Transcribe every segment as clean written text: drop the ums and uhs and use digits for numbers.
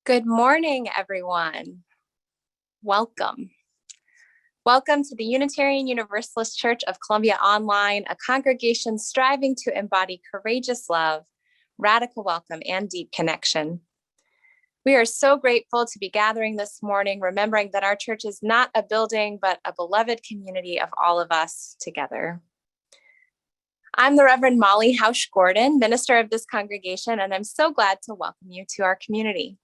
Good morning, everyone. Welcome. Welcome to the Unitarian Universalist Church of Columbia Online, a congregation striving to embody courageous love, radical welcome, and deep connection. We are so grateful to be gathering this morning, remembering that our church is not a building, but a beloved community of all of us together. I'm the Reverend Molly Housh Gordon, minister of this congregation, and I'm so glad to welcome you to our community.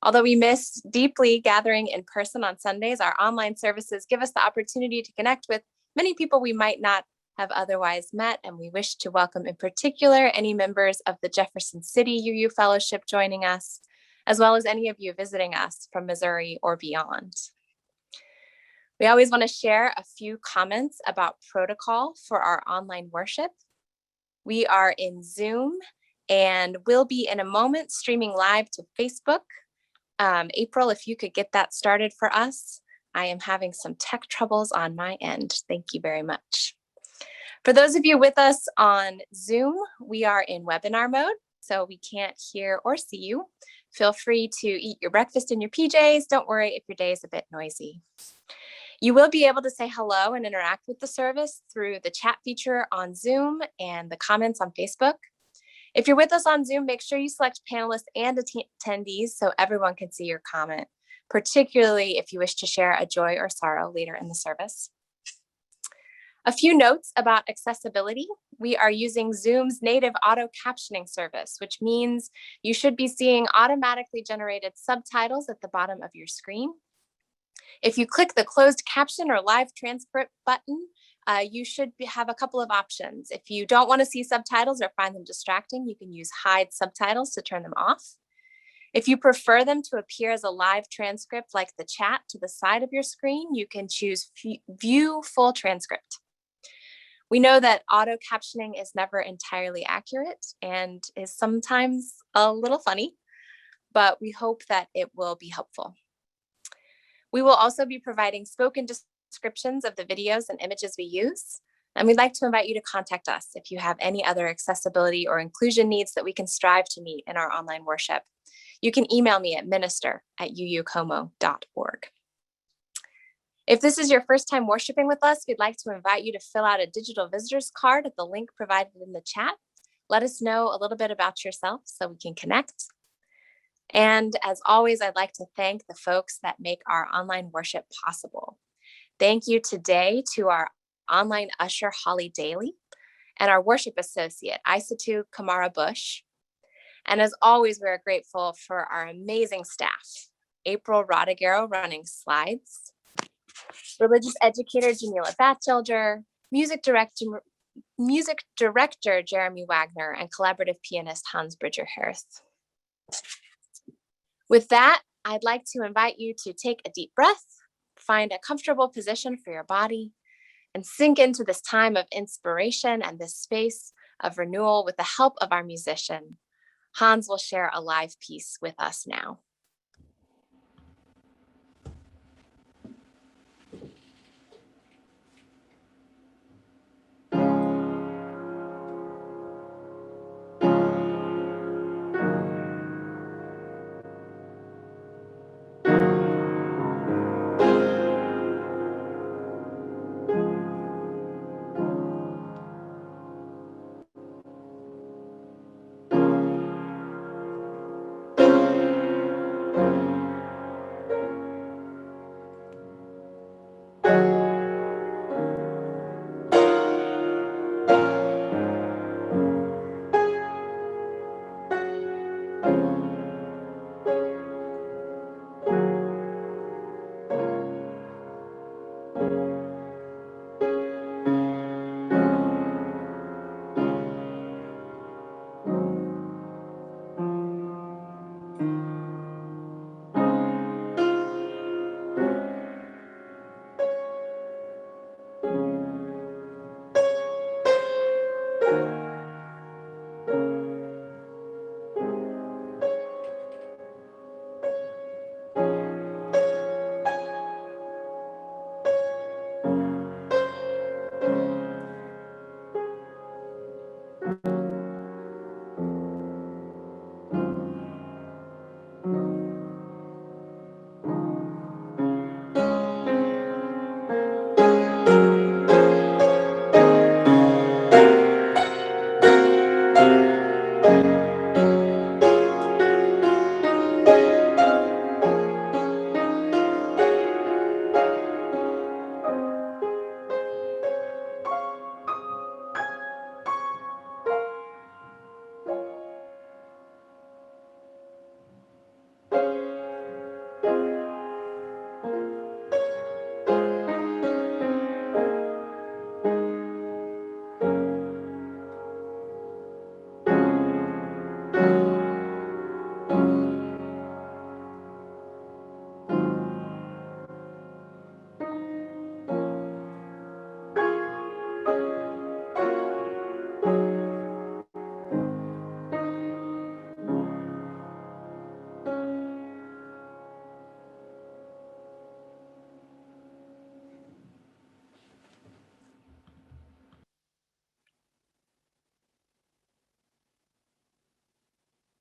Although we miss deeply gathering in person on Sundays, our online services give us the opportunity to connect with many people we might not have otherwise met, and we wish to welcome in particular any members of the Jefferson City UU Fellowship joining us, as well as any of you visiting us from Missouri or beyond. We always want to share a few comments about protocol for our online worship. We are in Zoom and will be in a moment streaming live to Facebook. April, if you could get that started for us. I am having some tech troubles on my end. Thank you very much. For those of you with us on Zoom, we are in webinar mode, so we can't hear or see you. Feel free to eat your breakfast in your PJs. Don't worry if your day is a bit noisy. You will be able to say hello and interact with the service through the chat feature on Zoom and the comments on Facebook. If you're with us on Zoom, make sure you select panelists and attendees so everyone can see your comment, particularly if you wish to share a joy or sorrow later in the service. A few notes about accessibility. We are using Zoom's native auto captioning service, which means you should be seeing automatically generated subtitles at the bottom of your screen. If you click the closed caption or live transcript button, you should have a couple of options. If you don't want to see subtitles or find them distracting, you can use hide subtitles to turn them off. If you prefer them to appear as a live transcript like the chat to the side of your screen, you can choose view full transcript. We know that auto captioning is never entirely accurate and is sometimes a little funny, but we hope that it will be helpful. We will also be providing spoken descriptions of the videos and images we use, and we'd like to invite you to contact us if you have any other accessibility or inclusion needs that we can strive to meet in our online worship. You can email me at minister@uucomo.org. If this is your first time worshiping with us, we'd like to invite you to fill out a digital visitor's card at the link provided in the chat. Let us know a little bit about yourself so we can connect. And as always, I'd like to thank the folks that make our online worship possible. Thank you today to our online usher, Holly Daly, and our worship associate, Isatu Kamara Bush. And as always, we are grateful for our amazing staff, April Rodegaro running slides, religious educator Jamila Batchelder, music director Jeremy Wagner, and collaborative pianist Hans Bridger Harris. With that, I'd like to invite you to take a deep breath, find a comfortable position for your body, and sink into this time of inspiration and this space of renewal with the help of our musician. Hans will share a live piece with us now.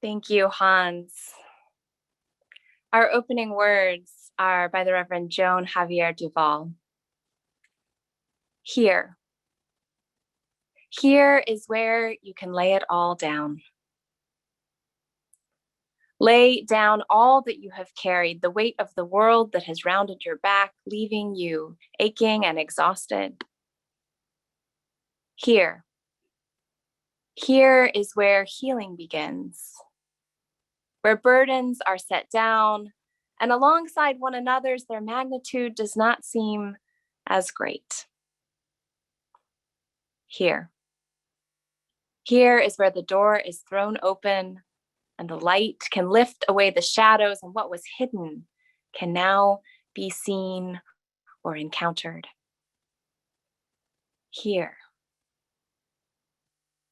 Thank you, Hans. Our opening words are by the Reverend Joan Javier Duval. Here. Here is where you can lay it all down. Lay down all that you have carried, the weight of the world that has rounded your back, leaving you aching and exhausted. Here. Here is where healing begins, where burdens are set down, and alongside one another's, their magnitude does not seem as great. Here. Here is where the door is thrown open and the light can lift away the shadows, and what was hidden can now be seen or encountered. Here.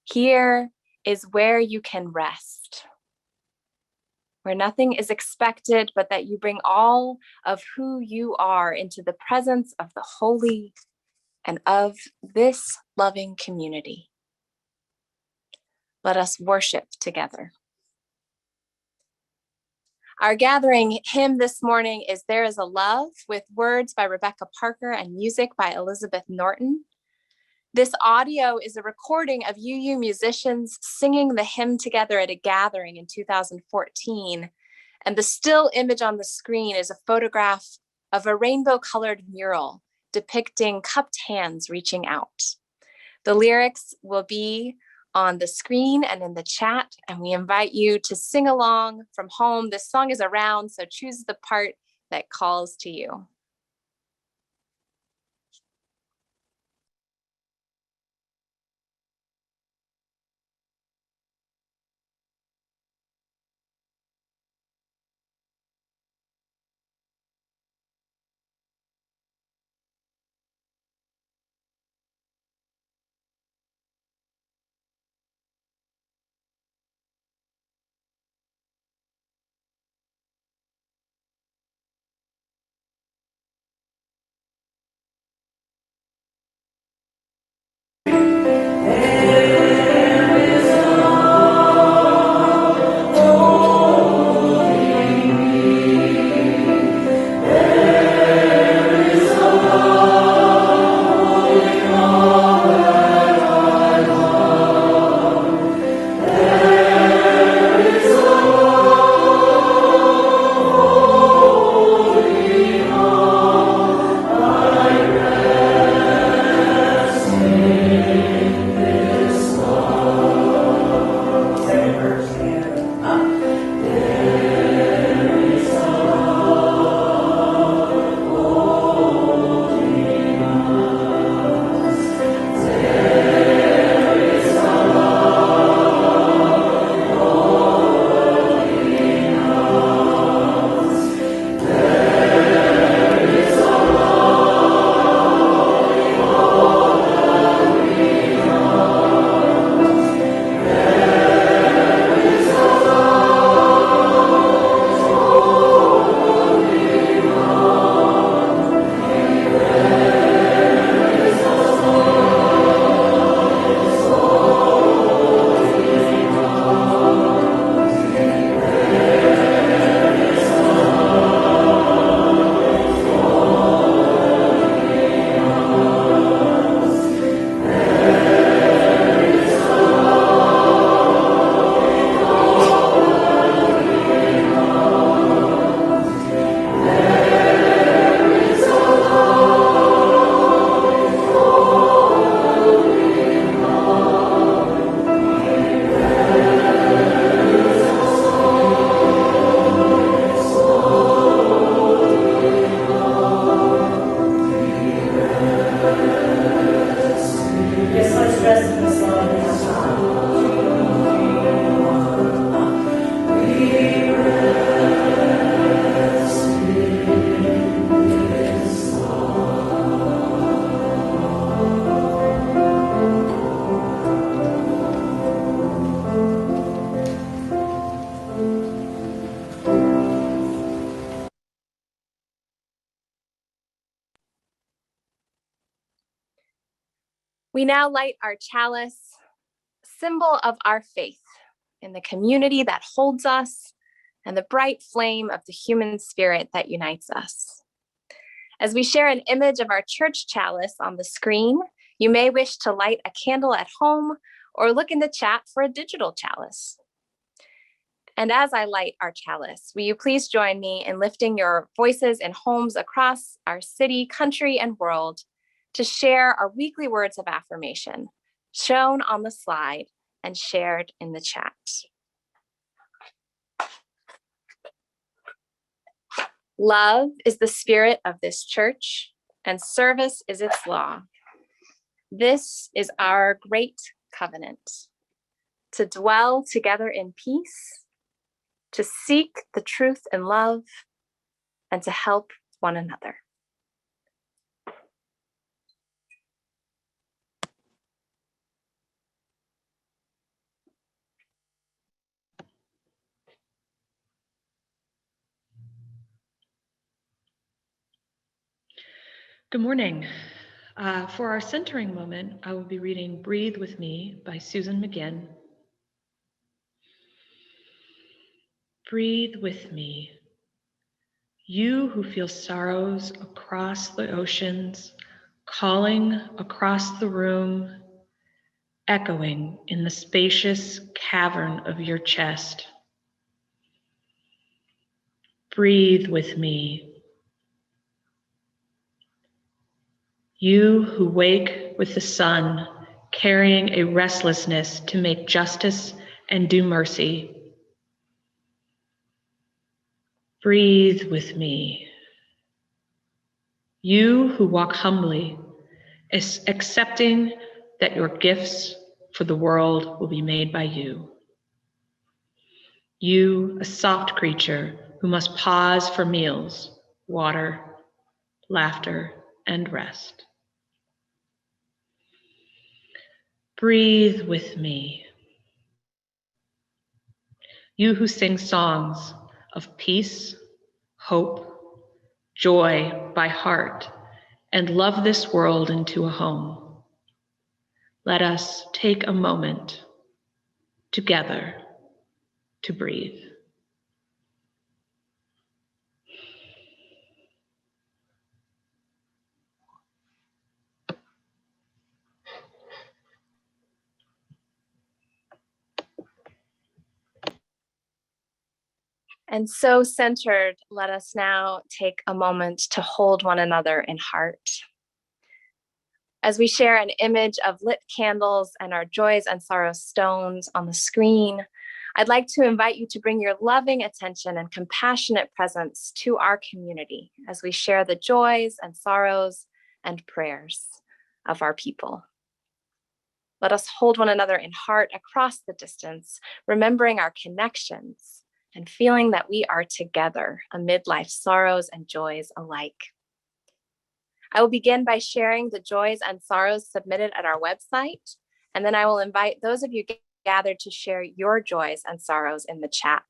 Here is where you can rest, where nothing is expected, but that you bring all of who you are into the presence of the holy and of this loving community. Let us worship together. Our gathering hymn this morning is There Is a Love, with words by Rebecca Parker and music by Elizabeth Norton. This audio is a recording of UU musicians singing the hymn together at a gathering in 2014. And the still image on the screen is a photograph of a rainbow-colored mural depicting cupped hands reaching out. The lyrics will be on the screen and in the chat, and we invite you to sing along from home. This song is around, so choose the part that calls to you. We now light our chalice, symbol of our faith in the community that holds us, and the bright flame of the human spirit that unites us. As we share an image of our church chalice on the screen, you may wish to light a candle at home or look in the chat for a digital chalice. And as I light our chalice, will you please join me in lifting your voices in homes across our city, country, and world to share our weekly words of affirmation, shown on the slide and shared in the chat. Love is the spirit of this church, and service is its law. This is our great covenant, to dwell together in peace, to seek the truth in love, and to help one another. Good morning. For our centering moment, I will be reading Breathe With Me by Susan McGinn. Breathe with me. You who feel sorrows across the oceans, calling across the room, echoing in the spacious cavern of your chest. Breathe with me. You who wake with the sun, carrying a restlessness to make justice and do mercy. Breathe with me. You who walk humbly, accepting that your gifts for the world will be made by you. You, a soft creature who must pause for meals, water, laughter, and rest. Breathe with me. You who sing songs of peace, hope, joy by heart, and love this world into a home. Let us take a moment together to breathe. And so centered, let us now take a moment to hold one another in heart. As we share an image of lit candles and our joys and sorrows stones on the screen, I'd like to invite you to bring your loving attention and compassionate presence to our community as we share the joys and sorrows and prayers of our people. Let us hold one another in heart across the distance, remembering our connections and feeling that we are together amid life's sorrows and joys alike. I will begin by sharing the joys and sorrows submitted at our website, and then I will invite those of you gathered to share your joys and sorrows in the chat.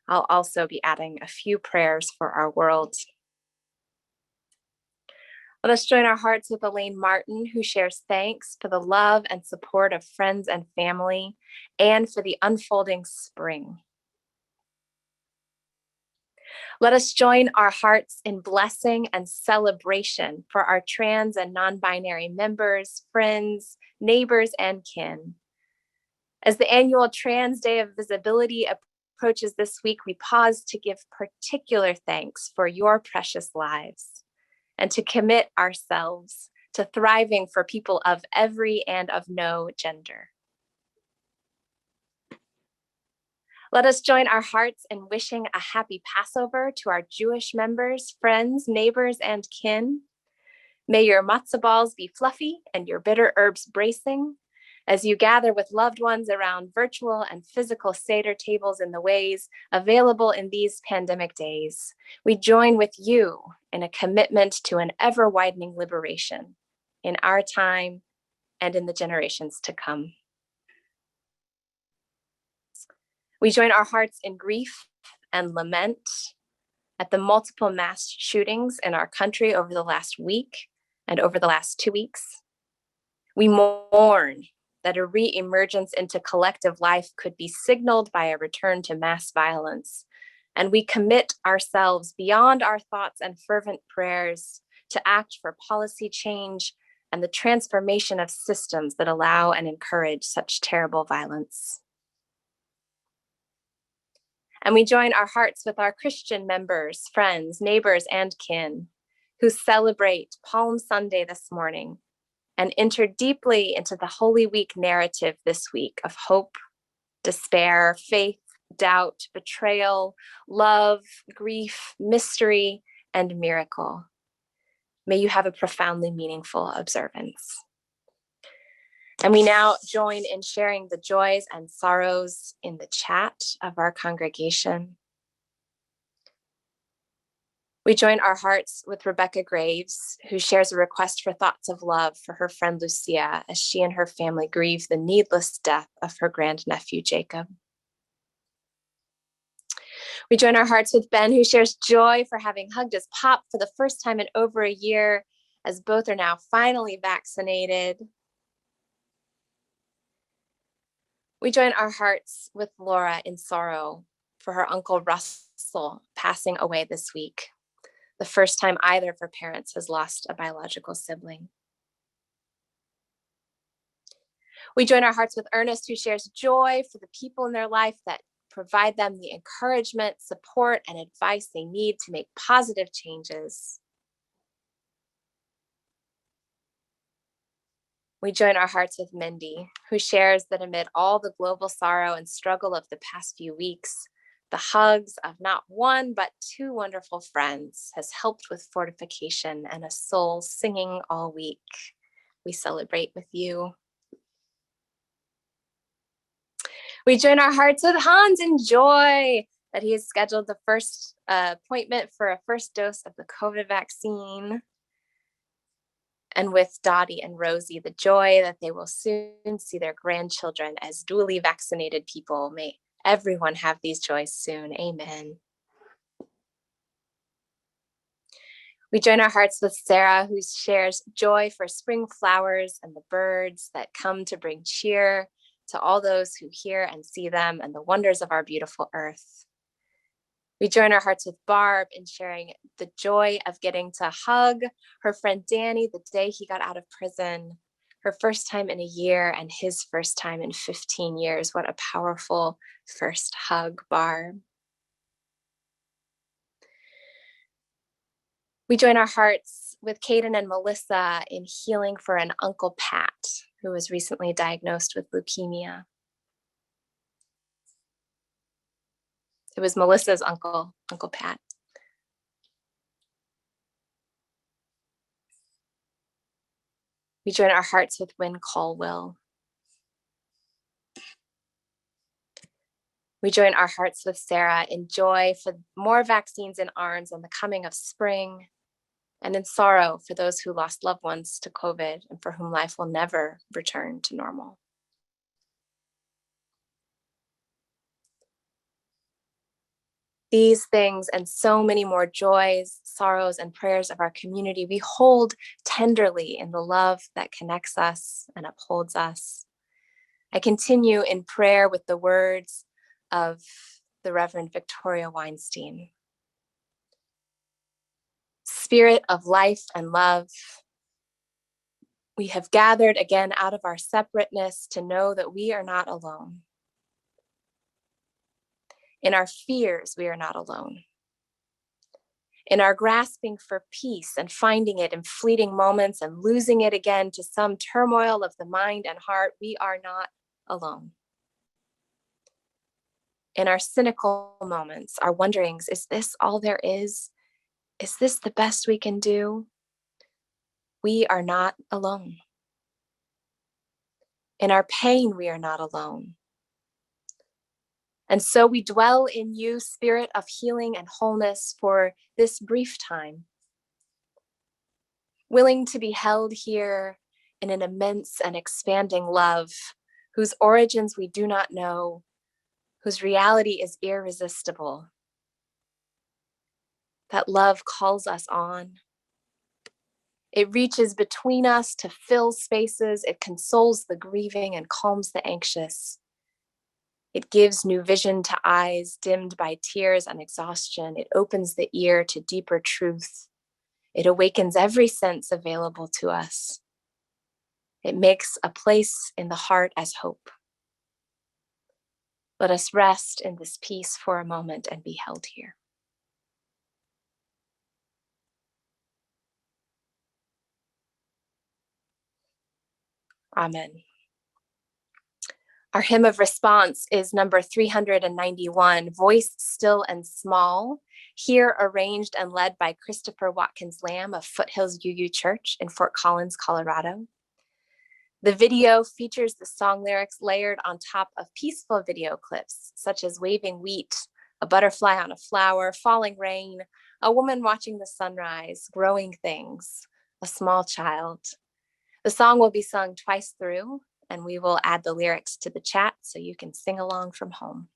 I'll also be adding a few prayers for our world. Let us join our hearts with Elaine Martin, who shares thanks for the love and support of friends and family, and for the unfolding spring. Let us join our hearts in blessing and celebration for our trans and non-binary members, friends, neighbors, and kin. As the annual Trans Day of Visibility approaches this week, we pause to give particular thanks for your precious lives and to commit ourselves to thriving for people of every and of no gender. Let us join our hearts in wishing a happy Passover to our Jewish members, friends, neighbors, and kin. May your matzah balls be fluffy and your bitter herbs bracing as you gather with loved ones around virtual and physical Seder tables in the ways available in these pandemic days. We join with you in a commitment to an ever-widening liberation in our time and in the generations to come. We join our hearts in grief and lament at the multiple mass shootings in our country over the last week and over the last 2 weeks. We mourn that a re-emergence into collective life could be signaled by a return to mass violence. And we commit ourselves beyond our thoughts and fervent prayers to act for policy change and the transformation of systems that allow and encourage such terrible violence. And we join our hearts with our Christian members, friends, neighbors, and kin who celebrate Palm Sunday this morning and enter deeply into the Holy Week narrative this week of hope, despair, faith, doubt, betrayal, love, grief, mystery, and miracle. May you have a profoundly meaningful observance. And we now join in sharing the joys and sorrows in the chat of our congregation. We join our hearts with Rebecca Graves, who shares a request for thoughts of love for her friend Lucia as she and her family grieve the needless death of her grandnephew Jacob. We join our hearts with Ben, who shares joy for having hugged his pop for the first time in over a year, as both are now finally vaccinated. We join our hearts with Laura in sorrow for her uncle Russell passing away this week, the first time either of her parents has lost a biological sibling. We join our hearts with Ernest, who shares joy for the people in their life that provide them the encouragement, support, and advice they need to make positive changes. We join our hearts with Mindy, who shares that amid all the global sorrow and struggle of the past few weeks, the hugs of not one, but two wonderful friends has helped with fortification and a soul singing all week. We celebrate with you. We join our hearts with Hans in joy that he has scheduled the first appointment for a first dose of the COVID vaccine. And with Dottie and Rosie, the joy that they will soon see their grandchildren as duly vaccinated people. May everyone have these joys soon. Amen. We join our hearts with Sarah, who shares joy for spring flowers and the birds that come to bring cheer to all those who hear and see them and the wonders of our beautiful earth. We join our hearts with Barb in sharing the joy of getting to hug her friend Danny the day he got out of prison, her first time in a year and his first time in 15 years. What a powerful first hug, Barb. We join our hearts with Caden and Melissa in healing for an Uncle Pat, who was recently diagnosed with leukemia. It was Melissa's uncle, Uncle Pat. We join our hearts with Wynn Caldwell. We join our hearts with Sarah in joy for more vaccines in arms and the coming of spring, and in sorrow for those who lost loved ones to COVID and for whom life will never return to normal. These things and so many more joys, sorrows, and prayers of our community we hold tenderly in the love that connects us and upholds us. I continue in prayer with the words of the Reverend Victoria Weinstein. Spirit of life and love, we have gathered again out of our separateness to know that we are not alone. In our fears, we are not alone. In our grasping for peace and finding it in fleeting moments and losing it again to some turmoil of the mind and heart, we are not alone. In our cynical moments, our wonderings, is this all there is? Is this the best we can do? We are not alone. In our pain, we are not alone. And so we dwell in you, Spirit of healing and wholeness, for this brief time, willing to be held here in an immense and expanding love, whose origins we do not know, whose reality is irresistible. That love calls us on. It reaches between us to fill spaces. It consoles the grieving and calms the anxious. It gives new vision to eyes dimmed by tears and exhaustion. It opens the ear to deeper truth. It awakens every sense available to us. It makes a place in the heart as hope. Let us rest in this peace for a moment and be held here. Amen. Our hymn of response is number 391, Voice Still and Small, here arranged and led by Christopher Watkins Lamb of Foothills UU Church in Fort Collins, Colorado. The video features the song lyrics layered on top of peaceful video clips, such as waving wheat, a butterfly on a flower, falling rain, a woman watching the sunrise, growing things, a small child. The song will be sung twice through, and we will add the lyrics to the chat so you can sing along from home.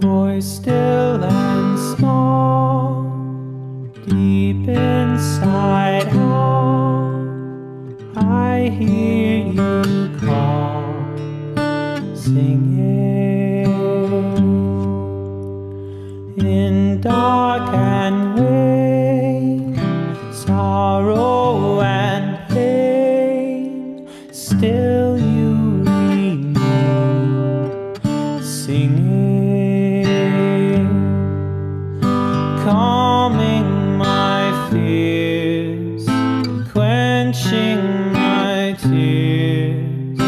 Voice still and small, deep inside all, I hear you call, singing in dark and rain, sorrow and pain, still you remain, singing, calming my fears, quenching my tears,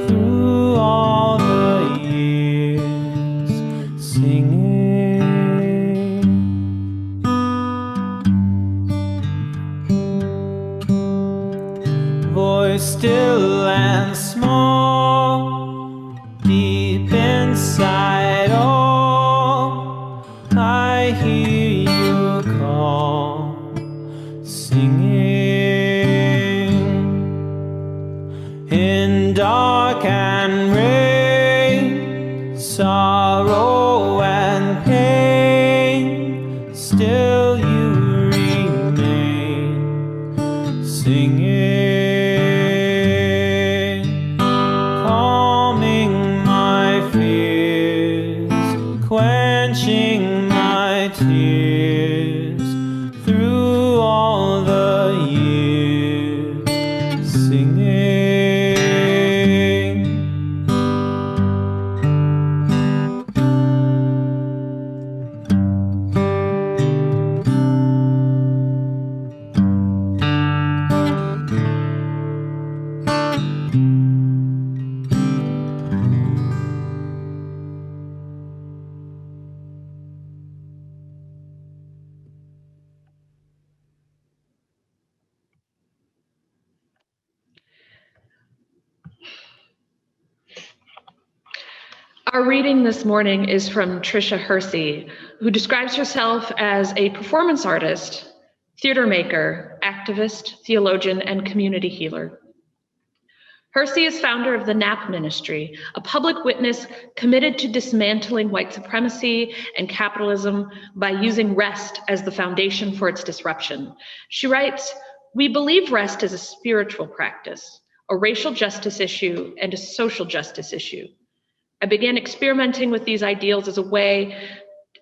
through all the years, singing. Voice still and small, deep inside all, I hear you call, singing in dark and rain, sorrow and pain, still you remain, singing, calming my fears, quenching my tears, through all the years, singing. Our reading this morning is from Tricia Hersey, who describes herself as a performance artist, theater maker, activist, theologian, and community healer. Hersey is founder of the NAP Ministry, a public witness committed to dismantling white supremacy and capitalism by using rest as the foundation for its disruption. She writes, "We believe rest is a spiritual practice, a racial justice issue, and a social justice issue. I began experimenting with these ideals as a way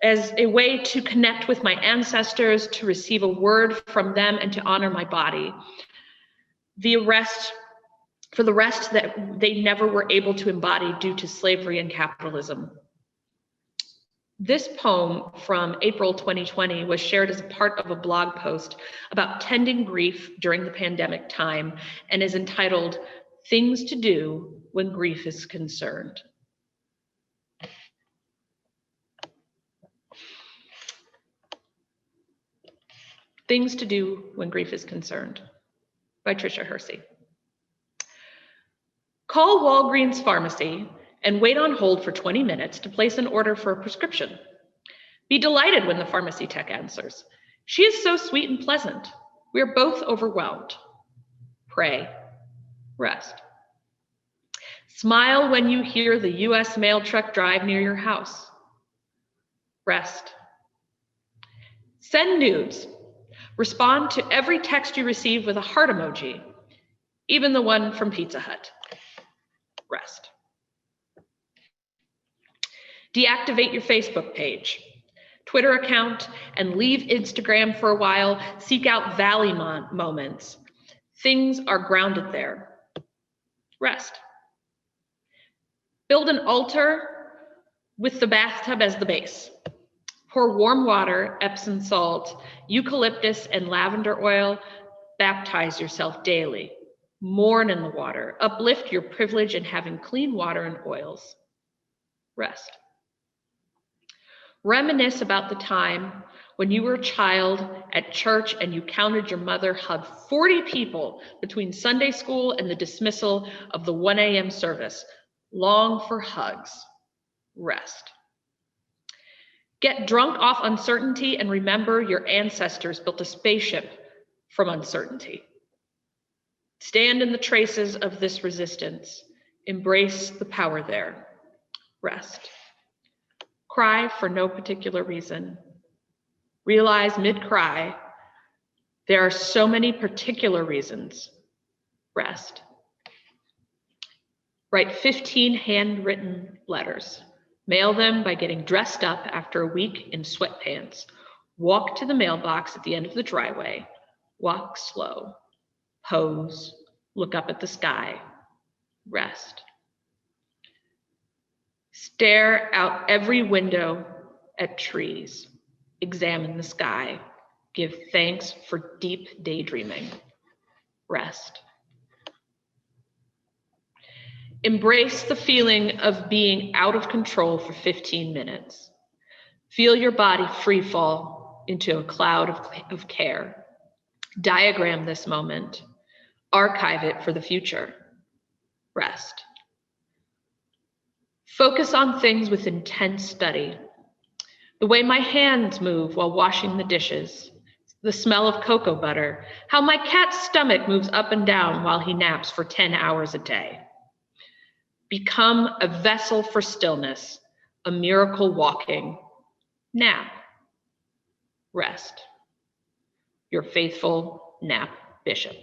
to connect with my ancestors, to receive a word from them, and to honor my body. For the rest that they never were able to embody due to slavery and capitalism." This poem from April 2020 was shared as a part of a blog post about tending grief during the pandemic time and is entitled "Things to Do When Grief is Concerned." Things to Do When Grief is Concerned by Tricia Hersey. Call Walgreens Pharmacy and wait on hold for 20 minutes to place an order for a prescription. Be delighted when the pharmacy tech answers. She is so sweet and pleasant. We are both overwhelmed. Pray. Rest. Smile when you hear the US mail truck drive near your house. Rest. Send nudes. Respond to every text you receive with a heart emoji, even the one from Pizza Hut. Rest. Deactivate your Facebook page, Twitter account, and leave Instagram for a while. Seek out valley moments. Things are grounded there. Rest. Build an altar with the bathtub as the base. Pour warm water, Epsom salt, eucalyptus, and lavender oil. Baptize yourself daily. Mourn in the water. Uplift your privilege in having clean water and oils. Rest. Reminisce about the time when you were a child at church and you counted your mother hug 40 people between Sunday school and the dismissal of the 1 a.m. service. Long for hugs. Rest. Get drunk off uncertainty and remember your ancestors built a spaceship from uncertainty. Stand in the traces of this resistance. Embrace the power there. Rest. Cry for no particular reason. Realize mid-cry, there are so many particular reasons. Rest. Write 15 handwritten letters. Mail them by getting dressed up after a week in sweatpants. Walk to the mailbox at the end of the driveway. Walk slow. Pose. Look up at the sky. Rest. Stare out every window at trees. Examine the sky. Give thanks for deep daydreaming. Rest. Embrace the feeling of being out of control for 15 minutes. Feel your body free fall into a cloud of care. Diagram this moment. Archive it for the future. Rest. Focus on things with intense study. The way my hands move while washing the dishes, the smell of cocoa butter, how my cat's stomach moves up and down while he naps for 10 hours a day. Become a vessel for stillness, a miracle walking. Nap. Rest. Your faithful nap bishop.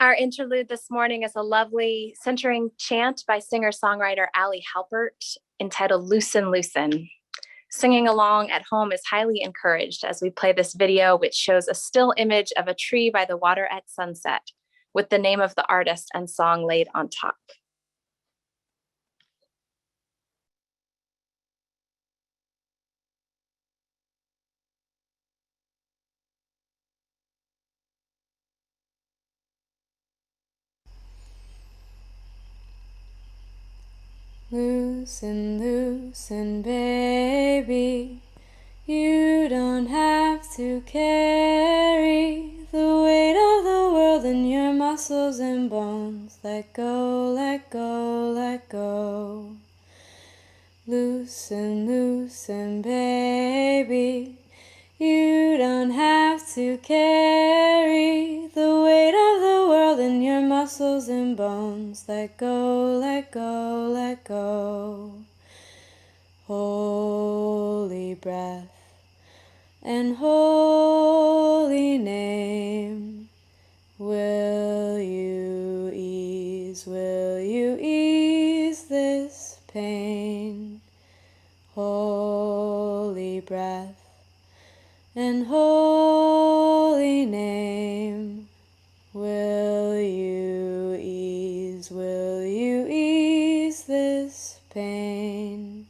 Our interlude this morning is a lovely centering chant by singer-songwriter Allie Halpert entitled Loosen, Loosen. Singing along at home is highly encouraged as we play this video, which shows a still image of a tree by the water at sunset with the name of the artist and song laid on top. Loosen, loosen, baby, you don't have to carry the weight of the world in your muscles and bones. Let go, let go, let go. Loosen, loosen, baby, you don't have to carry the weight of the world in your muscles and bones. Let go, let go, let go. Holy breath and holy name, will you ease this pain? Holy breath and holy name, will you ease this pain?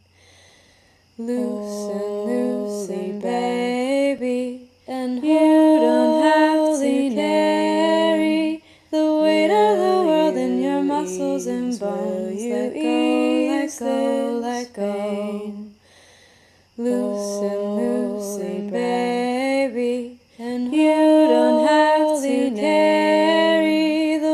Loosen, loosen, baby, and you don't have to carry the weight of the world in your muscles and bones. Let go, let go. Loosen, loosen, baby, and you don't have to carry the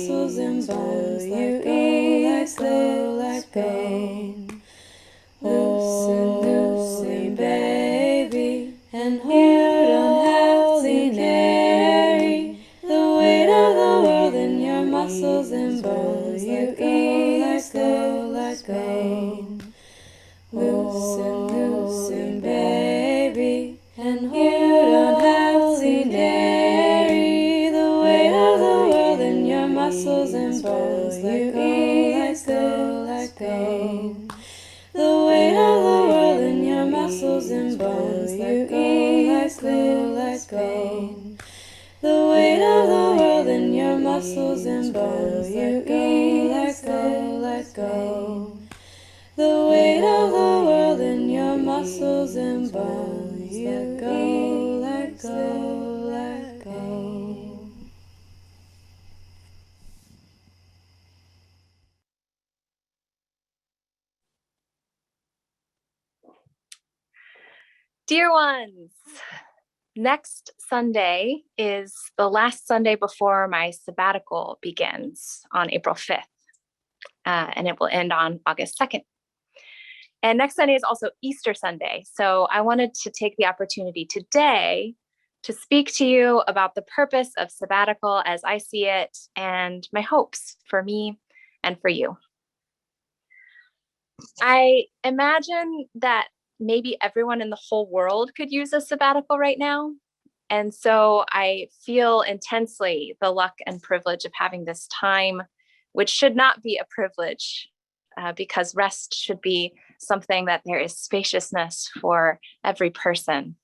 muscles and bones. You ease like pain. Loosen, baby, and you don't have to carry the weight of the world in your muscles and bones. You ease like pain. Loosen, baby, and you don't have to carry the weight of the world in your muscles and bones. You ease like pain. The weight of the world in your muscles and bones. You ease like pain. The weight of the world in your muscles and bones. You ease like pain. The weight of the world in your muscles and bones. Let go, let go, let go. Dear ones, next Sunday is the last Sunday before my sabbatical begins on April 5th, and it will end on August 2nd. And next Sunday is also Easter Sunday. So I wanted to take the opportunity today to speak to you about the purpose of sabbatical as I see it and my hopes for me and for you. I imagine that maybe everyone in the whole world could use a sabbatical right now. And so I feel intensely the luck and privilege of having this time, which should not be a privilege because rest should be something that there is spaciousness for every person.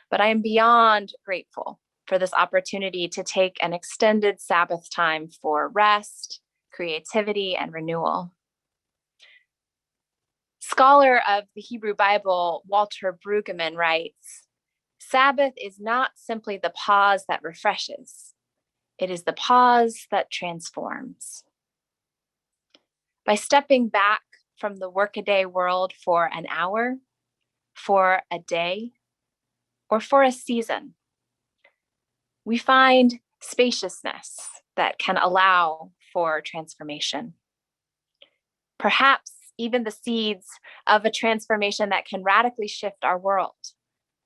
But I am beyond grateful for this opportunity to take an extended Sabbath time for rest, creativity, and renewal. Scholar of the Hebrew Bible, Walter Brueggemann writes, Sabbath is not simply the pause that refreshes. It is the pause that transforms. By stepping back from the workaday world for an hour, for a day, or for a season, we find spaciousness that can allow for transformation. Perhaps even the seeds of a transformation that can radically shift our world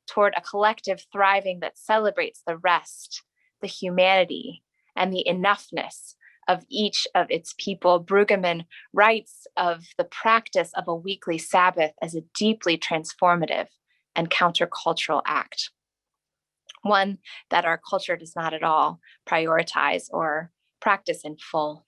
toward a collective thriving that celebrates the rest, the humanity, and the enoughness of each of its people. Brueggemann writes of the practice of a weekly Sabbath as a deeply transformative and countercultural act, one that our culture does not at all prioritize or practice in full.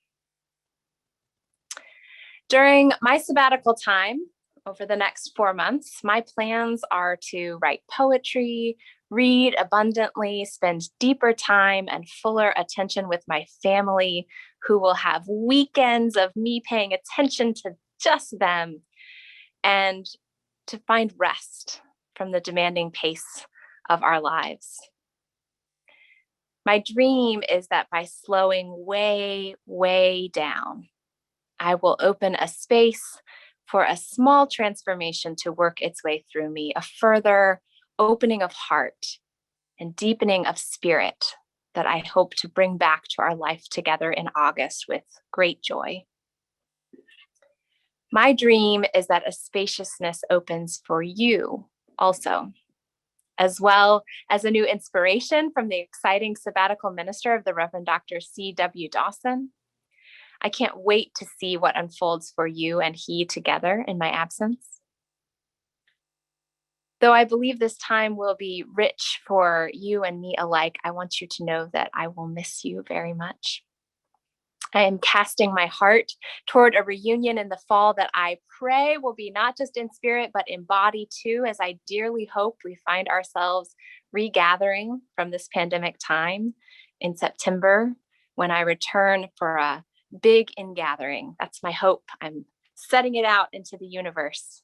During my sabbatical time, over the next 4 months, my plans are to write poetry, read abundantly, spend deeper time and fuller attention with my family, who will have weekends of me paying attention to just them, and to find rest from the demanding pace of our lives. My dream is that by slowing way, way down, I will open a space for a small transformation to work its way through me, a further opening of heart and deepening of spirit that I hope to bring back to our life together in August with great joy. My dream is that a spaciousness opens for you also, as well as a new inspiration from the exciting sabbatical minister of the Reverend Dr. C.W. Dawson. I can't wait to see what unfolds for you and he together in my absence. Though I believe this time will be rich for you and me alike, I want you to know that I will miss you very much. I am casting my heart toward a reunion in the fall that I pray will be not just in spirit, but in body too, as I dearly hope we find ourselves regathering from this pandemic time in September when I return for a big ingathering. That's my hope. I'm setting it out into the universe.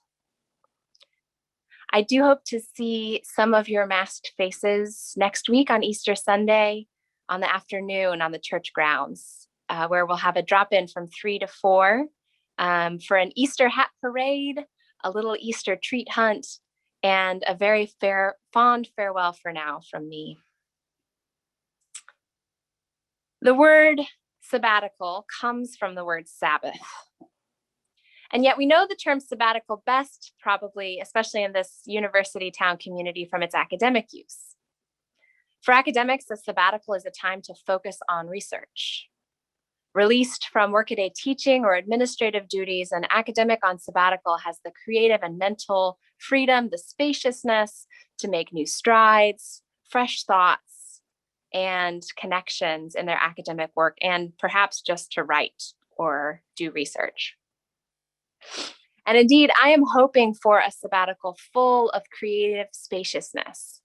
I do hope to see some of your masked faces next week on Easter Sunday on the afternoon on the church grounds, where we'll have a drop-in from 3 to 4 for an Easter hat parade, a little Easter treat hunt, and a very fond farewell for now from me. The word sabbatical comes from the word Sabbath. And yet we know the term sabbatical best, probably, especially in this university town community, from its academic use. For academics, a sabbatical is a time to focus on research. Released from workaday teaching or administrative duties, an academic on sabbatical has the creative and mental freedom, the spaciousness to make new strides, fresh thoughts, and connections in their academic work, and perhaps just to write or do research. And indeed, I am hoping for a sabbatical full of creative spaciousness,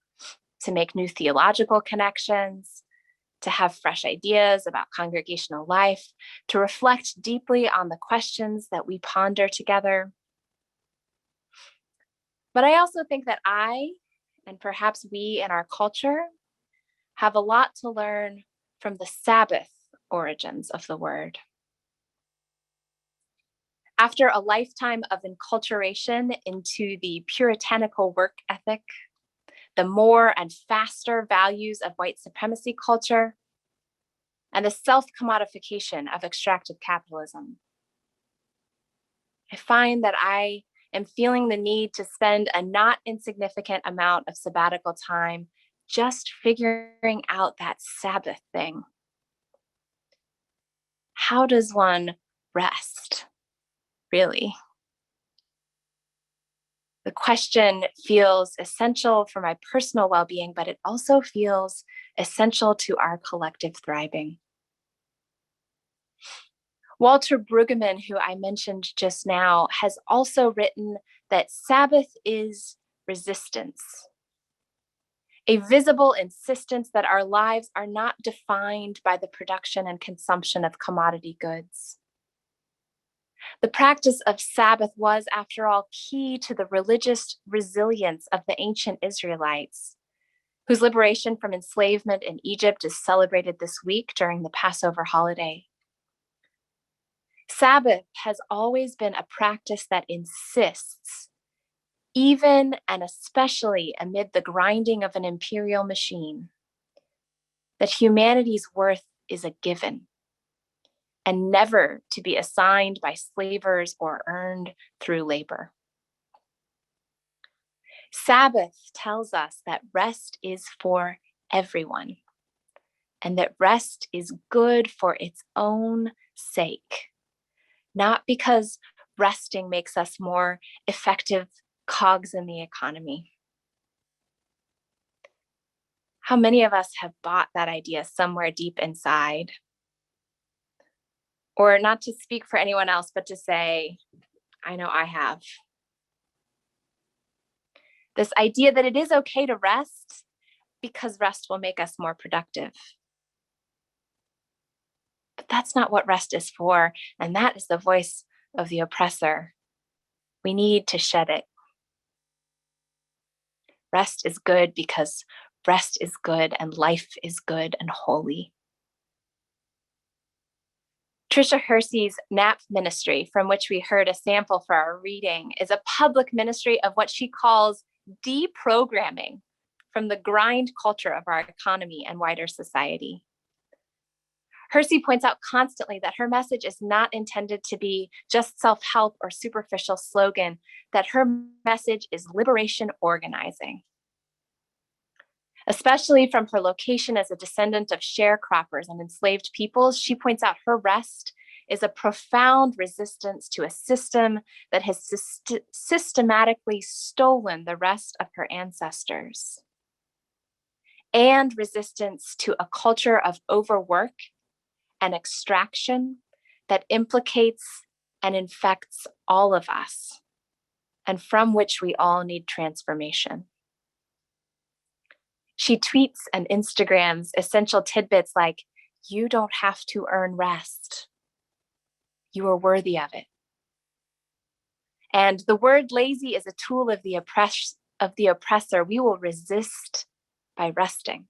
to make new theological connections, to have fresh ideas about congregational life, to reflect deeply on the questions that we ponder together. But I also think that I, and perhaps we in our culture, have a lot to learn from the Sabbath origins of the word. After a lifetime of enculturation into the puritanical work ethic, the more and faster values of white supremacy culture, and the self-commodification of extractive capitalism, I find that I am feeling the need to spend a not insignificant amount of sabbatical time just figuring out that Sabbath thing. How does one rest, really? The question feels essential for my personal well-being, but it also feels essential to our collective thriving. Walter Brueggemann, who I mentioned just now, has also written that Sabbath is resistance, a visible insistence that our lives are not defined by the production and consumption of commodity goods. The practice of Sabbath was, after all, key to the religious resilience of the ancient Israelites, whose liberation from enslavement in Egypt is celebrated this week during the Passover holiday. Sabbath has always been a practice that insists, even and especially amid the grinding of an imperial machine, that humanity's worth is a given, and never to be assigned by slavers or earned through labor. Sabbath tells us that rest is for everyone, and that rest is good for its own sake, not because resting makes us more effective cogs in the economy. How many of us have bought that idea somewhere deep inside? Or not to speak for anyone else, but to say, I know I have. This idea that it is okay to rest because rest will make us more productive. But that's not what rest is for, and that is the voice of the oppressor. We need to shed it. Rest is good because rest is good and life is good and holy. Tricia Hersey's NAP ministry, from which we heard a sample for our reading, is a public ministry of what she calls deprogramming from the grind culture of our economy and wider society. Hersey points out constantly that her message is not intended to be just self-help or superficial slogan, that her message is liberation organizing. Especially from her location as a descendant of sharecroppers and enslaved peoples, she points out her rest is a profound resistance to a system that has systematically stolen the rest of her ancestors, and resistance to a culture of overwork and extraction that implicates and infects all of us, and from which we all need transformation. She tweets and Instagrams essential tidbits like, "You don't have to earn rest. You are worthy of it." And the word lazy is a tool of the oppressor. We will resist by resting.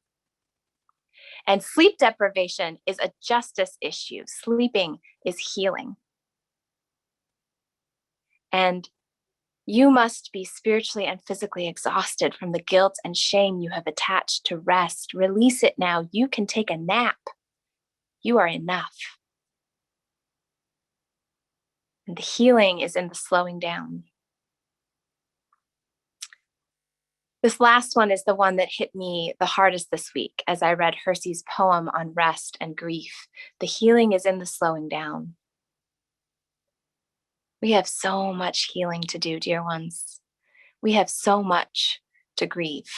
And sleep deprivation is a justice issue. Sleeping is healing. And you must be spiritually and physically exhausted from the guilt and shame you have attached to rest. Release it now. You can take a nap. You are enough. And the healing is in the slowing down. This last one is the one that hit me the hardest this week as I read Hersey's poem on rest and grief. The healing is in the slowing down. We have so much healing to do, dear ones. We have so much to grieve.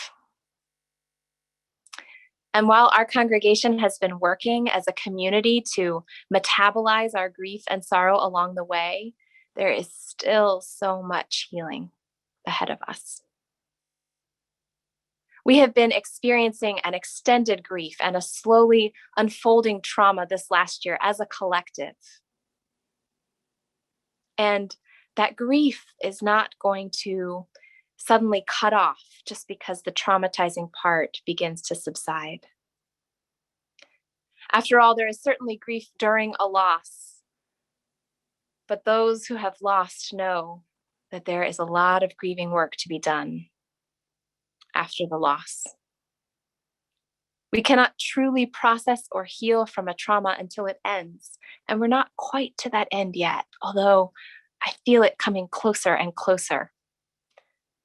And while our congregation has been working as a community to metabolize our grief and sorrow along the way, there is still so much healing ahead of us. We have been experiencing an extended grief and a slowly unfolding trauma this last year as a collective. And that grief is not going to suddenly cut off just because the traumatizing part begins to subside. After all, there is certainly grief during a loss, but those who have lost know that there is a lot of grieving work to be done after the loss. We cannot truly process or heal from a trauma until it ends, and we're not quite to that end yet, although I feel it coming closer and closer,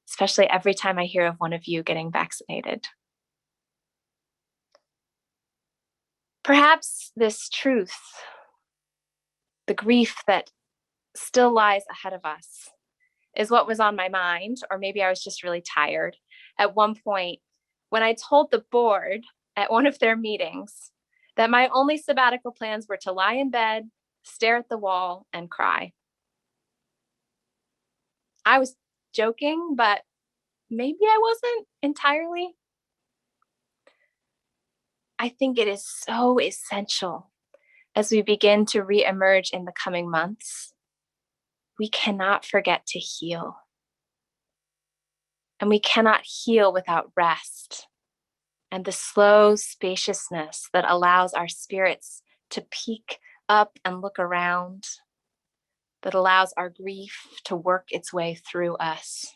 especially every time I hear of one of you getting vaccinated. Perhaps this truth, the grief that still lies ahead of us, is what was on my mind, or maybe I was just really tired at one point when I told the board at one of their meetings that my only sabbatical plans were to lie in bed, stare at the wall, and cry. I was joking, but maybe I wasn't entirely. I think it is so essential as we begin to reemerge in the coming months. We cannot forget to heal. And we cannot heal without rest and the slow spaciousness that allows our spirits to peek up and look around, that allows our grief to work its way through us.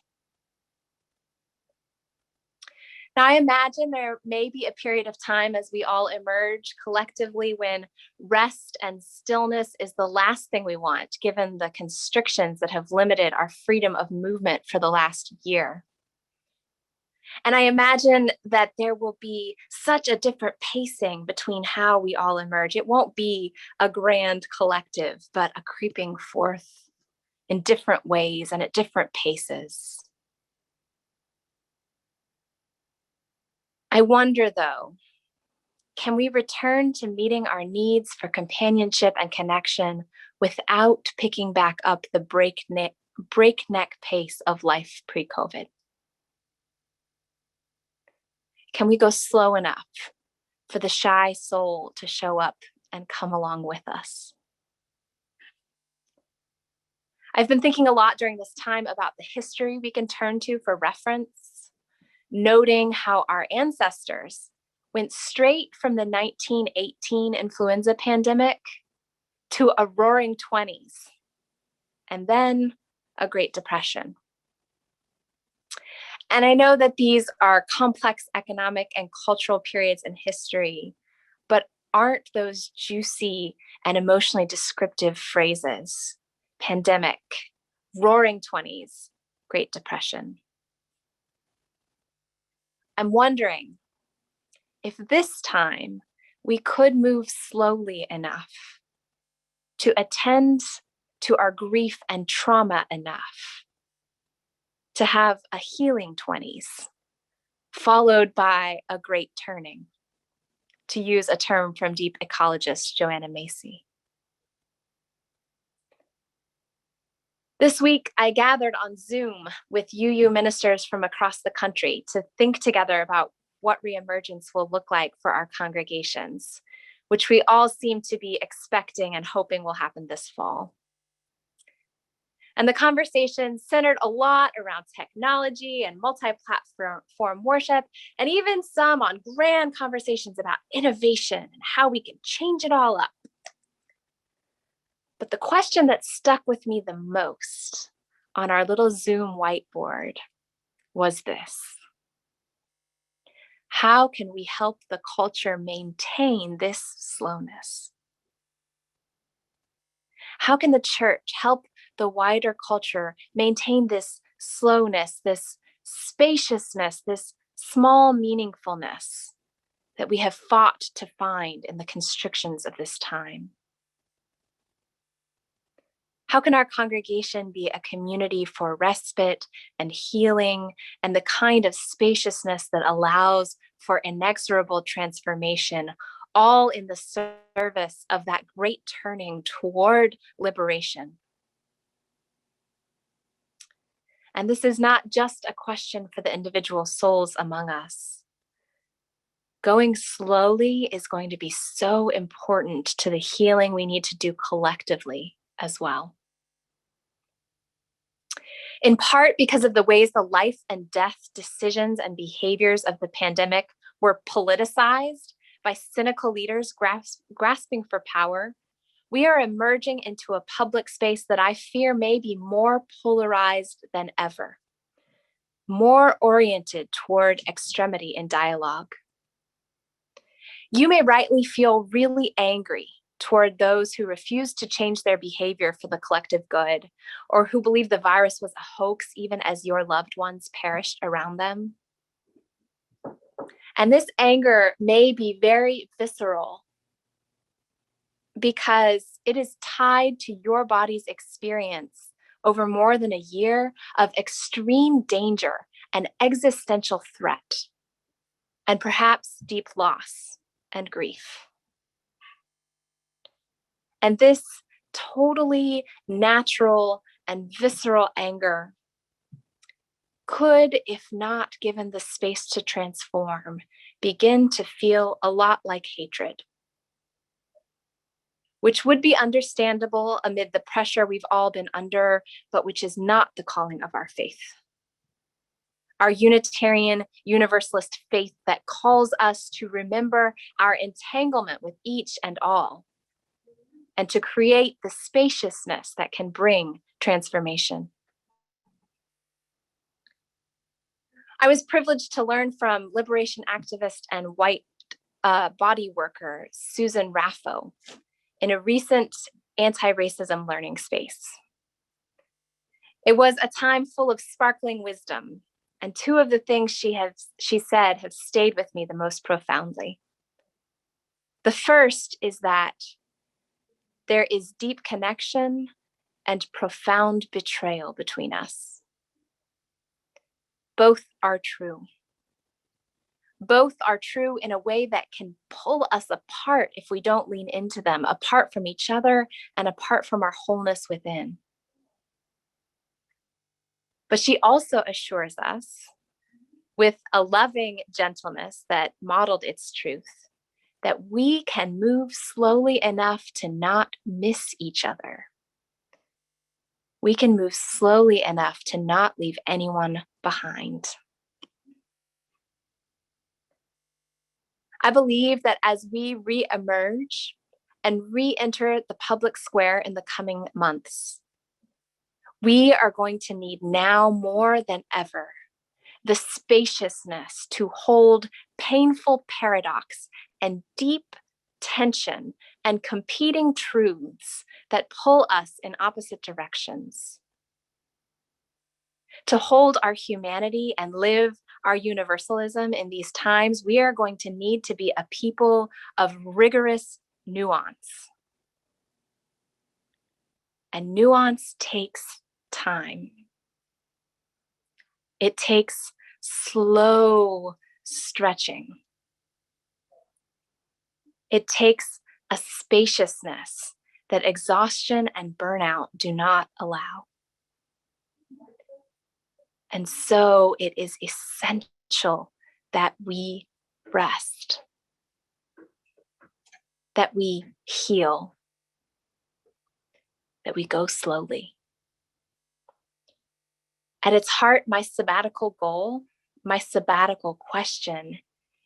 Now, I imagine there may be a period of time as we all emerge collectively when rest and stillness is the last thing we want, given the constrictions that have limited our freedom of movement for the last year. And I imagine that there will be such a different pacing between how we all emerge. It won't be a grand collective, but a creeping forth in different ways and at different paces. I wonder, though, can we return to meeting our needs for companionship and connection without picking back up the breakneck pace of life pre-COVID? Can we go slow enough for the shy soul to show up and come along with us? I've been thinking a lot during this time about the history we can turn to for reference, noting how our ancestors went straight from the 1918 influenza pandemic to a roaring 20s, and then a Great Depression. And I know that these are complex economic and cultural periods in history, but aren't those juicy and emotionally descriptive phrases? Pandemic, roaring 20s, Great Depression. I'm wondering if this time we could move slowly enough to attend to our grief and trauma enough to have a healing 20s, followed by a great turning, to use a term from deep ecologist Joanna Macy. This week, I gathered on Zoom with UU ministers from across the country to think together about what reemergence will look like for our congregations, which we all seem to be expecting and hoping will happen this fall. And the conversation centered a lot around technology and multi-platform worship, and even some on grand conversations about innovation and how we can change it all up. But the question that stuck with me the most on our little Zoom whiteboard was this: how can we help the culture maintain this slowness? How can the church help the wider culture maintain this slowness, this spaciousness, this small meaningfulness that we have fought to find in the constrictions of this time? How can our congregation be a community for respite and healing and the kind of spaciousness that allows for inexorable transformation, all in the service of that great turning toward liberation? And this is not just a question for the individual souls among us. Going slowly is going to be so important to the healing we need to do collectively as well. In part because of the ways the life and death decisions and behaviors of the pandemic were politicized by cynical leaders grasping for power, we are emerging into a public space that I fear may be more polarized than ever, more oriented toward extremity in dialogue. You may rightly feel really angry toward those who refuse to change their behavior for the collective good, or who believe the virus was a hoax even as your loved ones perished around them. And this anger may be very visceral because it is tied to your body's experience over more than a year of extreme danger and existential threat, and perhaps deep loss and grief. And this totally natural and visceral anger could, if not given the space to transform, begin to feel a lot like hatred, which would be understandable amid the pressure we've all been under, but which is not the calling of our faith. Our Unitarian Universalist faith that calls us to remember our entanglement with each and all, and to create the spaciousness that can bring transformation. I was privileged to learn from liberation activist and white body worker Susan Raffo in a recent anti-racism learning space. It was a time full of sparkling wisdom, and two of the things she said have stayed with me the most profoundly. The first is that there is deep connection and profound betrayal between us. Both are true. Both are true in a way that can pull us apart if we don't lean into them, apart from each other and apart from our wholeness within. But she also assures us, with a loving gentleness that modeled its truth, that we can move slowly enough to not miss each other. We can move slowly enough to not leave anyone behind. I believe that as we re-emerge and re-enter the public square in the coming months, we are going to need now more than ever the spaciousness to hold painful paradox and deep tension and competing truths that pull us in opposite directions. To hold our humanity and live our universalism in these times, we are going to need to be a people of rigorous nuance. And nuance takes time. It takes slow stretching. It takes a spaciousness that exhaustion and burnout do not allow. And so it is essential that we rest, that we heal, that we go slowly. At its heart, my sabbatical goal, my sabbatical question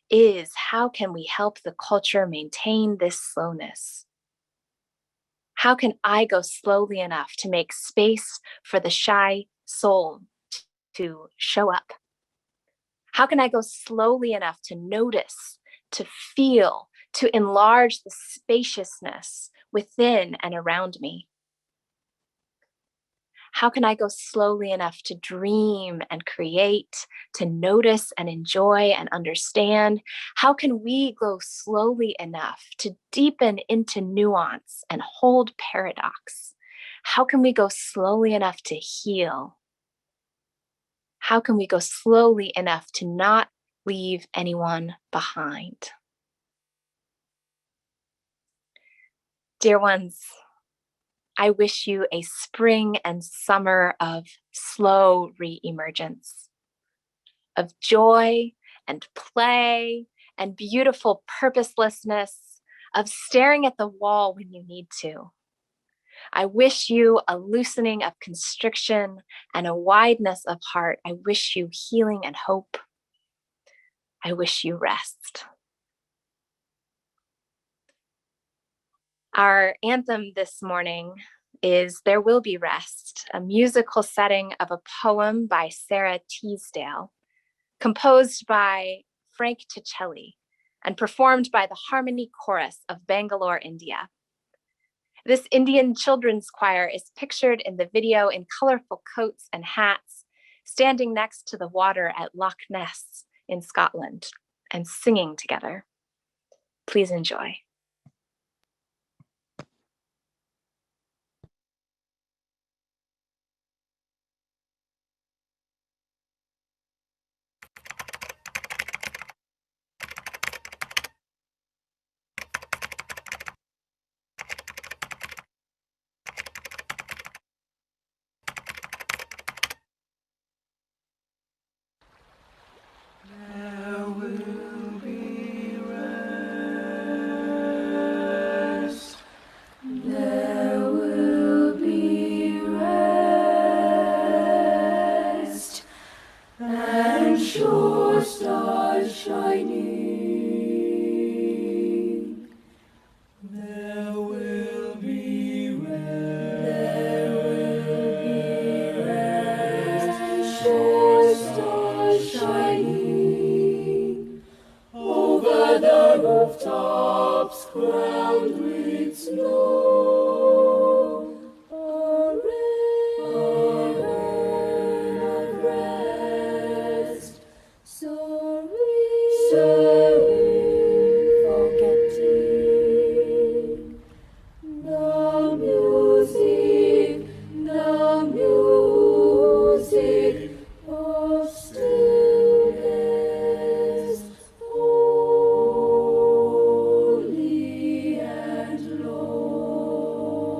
is, how can we help the culture maintain this slowness? How can I go slowly enough to make space for the shy soul to show up? How can I go slowly enough to notice, to feel, to enlarge the spaciousness within and around me? How can I go slowly enough to dream and create, to notice and enjoy and understand? How can we go slowly enough to deepen into nuance and hold paradox? How can we go slowly enough to heal? How can we go slowly enough to not leave anyone behind? Dear ones, I wish you a spring and summer of slow re-emergence, of joy and play and beautiful purposelessness, of staring at the wall when you need to. I wish you a loosening of constriction and a wideness of heart. I wish you healing and hope. I wish you rest. Our anthem this morning is There Will Be Rest, a musical setting of a poem by Sarah Teasdale, composed by Frank Ticelli and performed by the Harmony Chorus of Bangalore, India. This Indian children's choir is pictured in the video in colorful coats and hats, standing next to the water at Loch Ness in Scotland and singing together. Please enjoy. There will be rest. There will be rest. And sure stars shining. There will be rest. There will be rest. And sure stars shining over the rooftops crowned with snow. A rain of rest. Sorry, forgetting the music of stillness, holy and low.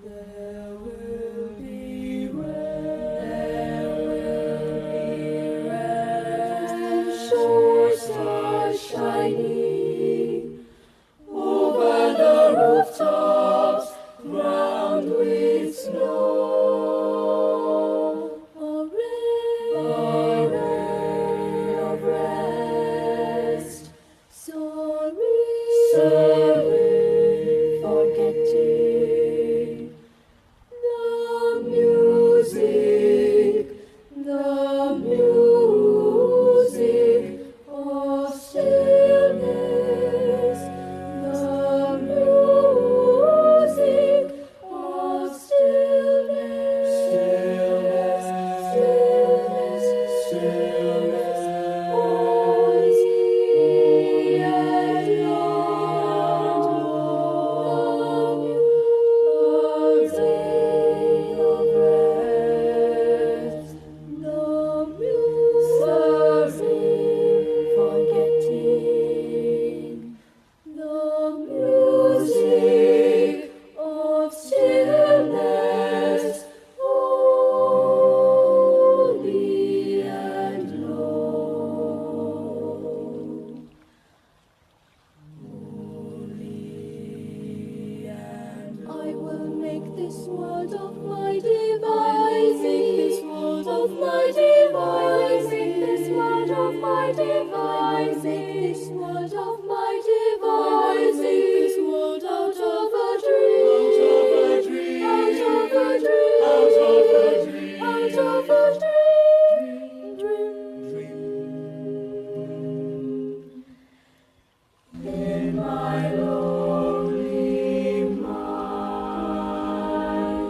There will be rest, and sure stars shining over the rooftops crowned with snow. A rain of rest. Sorry, forgetting the music of stillness, the music of stillness, holy and low. A rain of rest, the music, forgetting the music of stillness, holy and low. I will make this world of my devising, this world of my devising, this world of my devising, this world of my devising, this world out of a dream, out of a dream, out of a dream, out of a dream. In my lonely mind,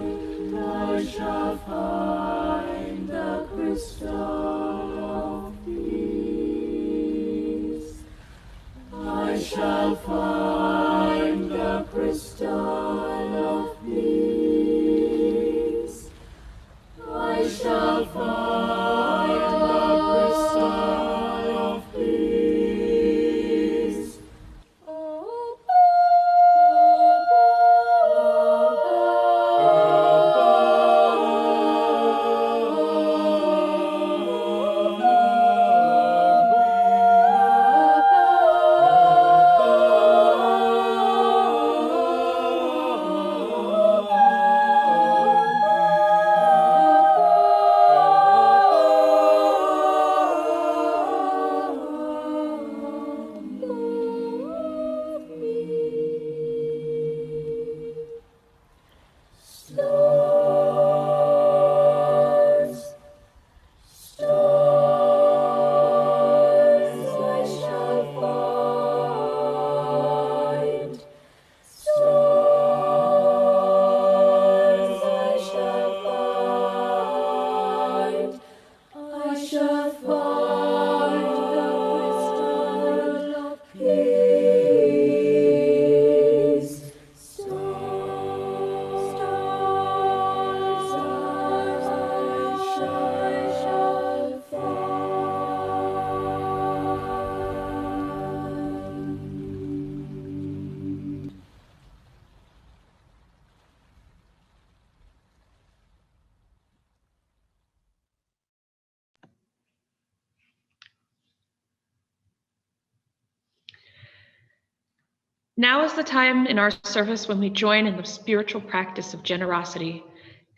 Now is the time in our service when we join in the spiritual practice of generosity,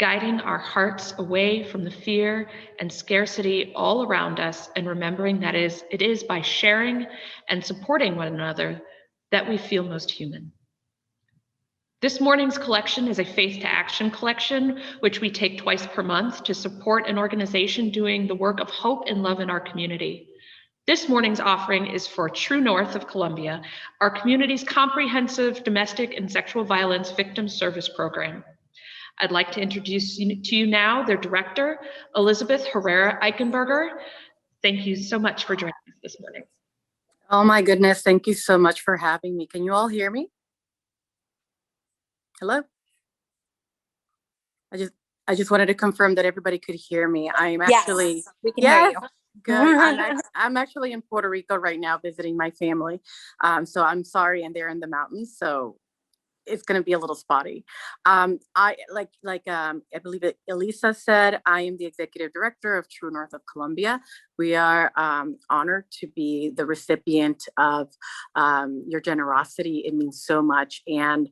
guiding our hearts away from the fear and scarcity all around us, and remembering that it is by sharing and supporting one another that we feel most human. This morning's collection is a Faith to Action collection, which we take twice per month to support an organization doing the work of hope and love in our community. This morning's offering is for True North of Columbia, our community's comprehensive domestic and sexual violence victim service program. I'd like to introduce to you now their director, Elizabeth Herrera Eichenberger. Thank you so much for joining us this morning. Oh my goodness, thank you so much for having me. Can you all hear me? Hello? I just wanted to confirm that everybody could hear me. I'm actually, Yes, we can hear you. good. I'm actually in Puerto Rico right now visiting my family. So I'm sorry, and they're in the mountains, so it's going to be a little spotty. I believe Elisa said, I am the executive director of True North of Columbia. We are honored to be the recipient of your generosity. It means so much. And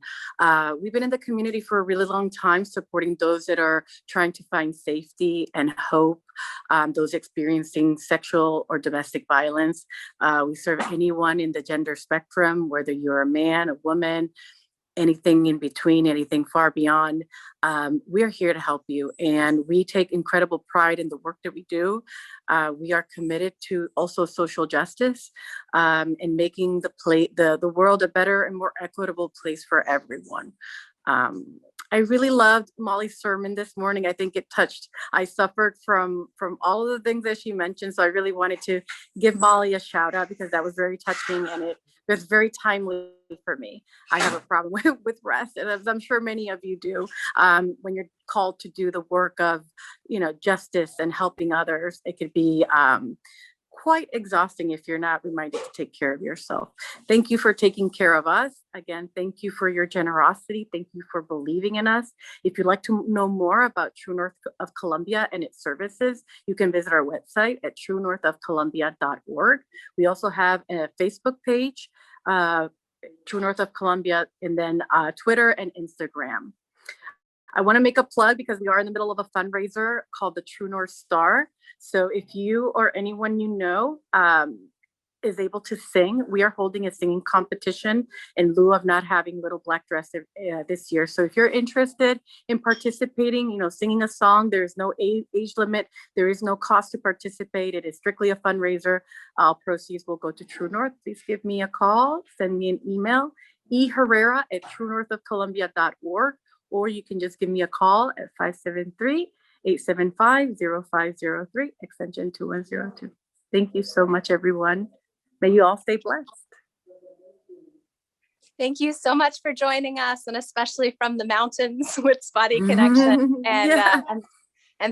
we've been in the community for a really long time, supporting those that are trying to find safety and hope, those experiencing sexual or domestic violence. We serve anyone in the gender spectrum, whether you're a man, a woman, anything in between, anything far beyond. We're here to help you, and we take incredible pride in the work that we do. We are committed to also social justice and making the world a better and more equitable place for everyone. I really loved Molly's sermon this morning. I think it touched. I suffered from all of the things that she mentioned, so I really wanted to give Molly a shout out because that was very touching, and it was very timely for me. I have a problem with rest, and as I'm sure many of you do, when you're called to do the work of, justice and helping others, it could be quite exhausting if you're not reminded to take care of yourself. Thank you for taking care of us. Again, thank you for your generosity. Thank you for believing in us. If you'd like to know more about True North of Columbia and its services, you can visit our website at truenorthofcolumbia.org. We also have a Facebook page, True North of Columbia, and then Twitter and Instagram. I want to make a plug because we are in the middle of a fundraiser called the True North Star. So if you or anyone you know is able to sing, we are holding a singing competition in lieu of not having Little Black Dress this year. So if you're interested in participating, singing a song, there is no age limit. There is no cost to participate. It is strictly a fundraiser. All proceeds will go to True North. Please give me a call, send me an email, eherrera@truenorthofcolumbia.org. Or you can just give me a call at 573-875-0503, extension 2102. Thank you so much, everyone. May you all stay blessed. Thank you so much for joining us, and especially from the mountains with spotty connection. And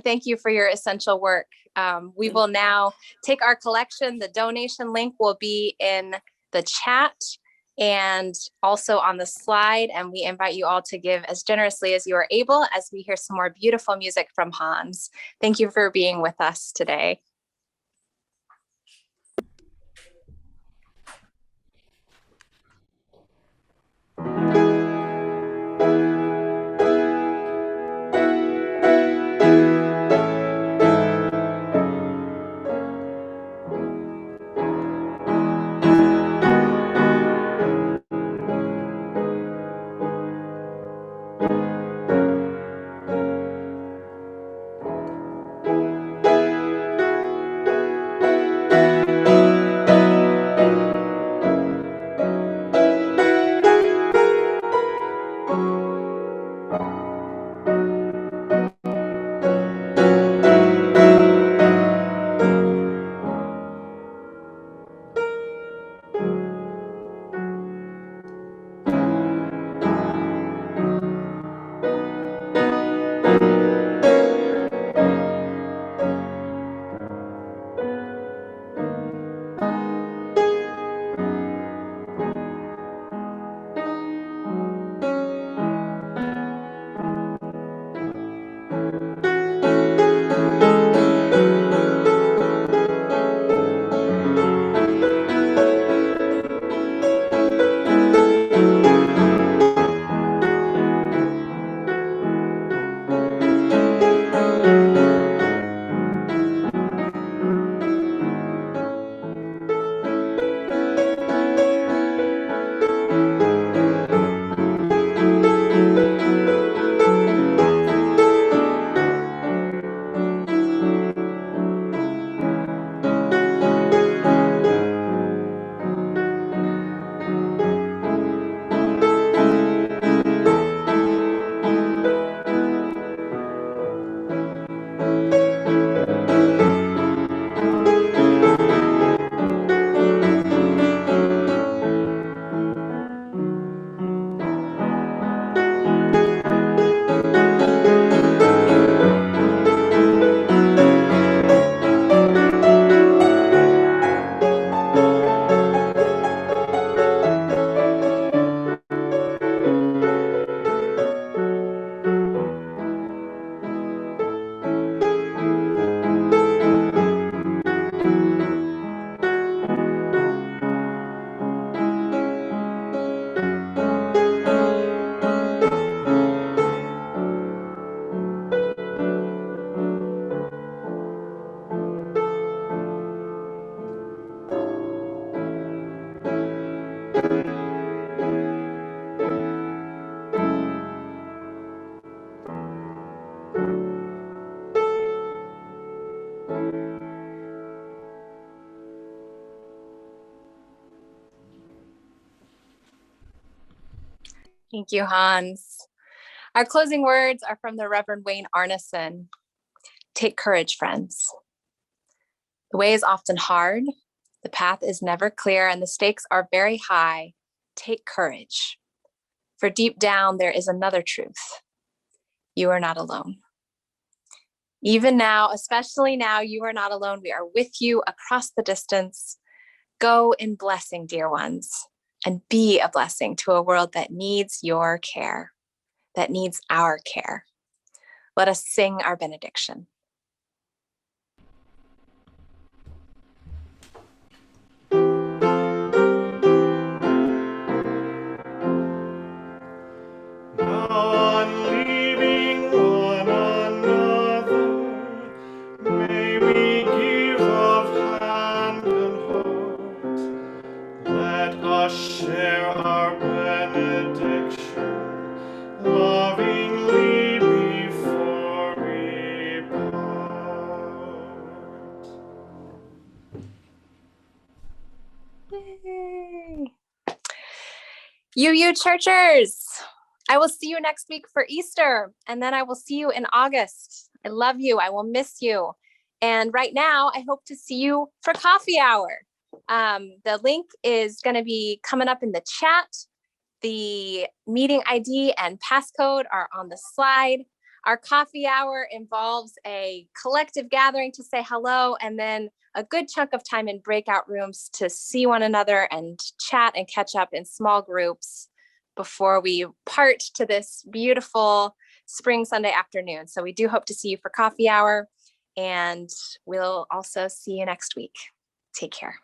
thank you for your essential work. We will now take our collection. The donation link will be in the chat and also on the slide, and we invite you all to give as generously as you are able as we hear some more beautiful music from Hans. Thank you for being with us today. Thank you, Hans. Our closing words are from the Reverend Wayne Arneson. Take courage, friends. The way is often hard, the path is never clear, and the stakes are very high. Take courage. For deep down, there is another truth. You are not alone. Even now, especially now, you are not alone. We are with you across the distance. Go in blessing, dear ones, and be a blessing to a world that needs your care, that needs our care. Let us sing our benediction. Share our benediction, lovingly before we part. Yay. UU Churchers, I will see you next week for Easter, and then I will see you in August. I love you. I will miss you. And right now, I hope to see you for coffee hour. The link is going to be coming up in the chat. The meeting ID and passcode are on the slide. Our coffee hour involves a collective gathering to say hello, and then a good chunk of time in breakout rooms to see one another and chat and catch up in small groups before we part to this beautiful spring Sunday afternoon. So we do hope to see you for coffee hour, and we'll also see you next week. Take care.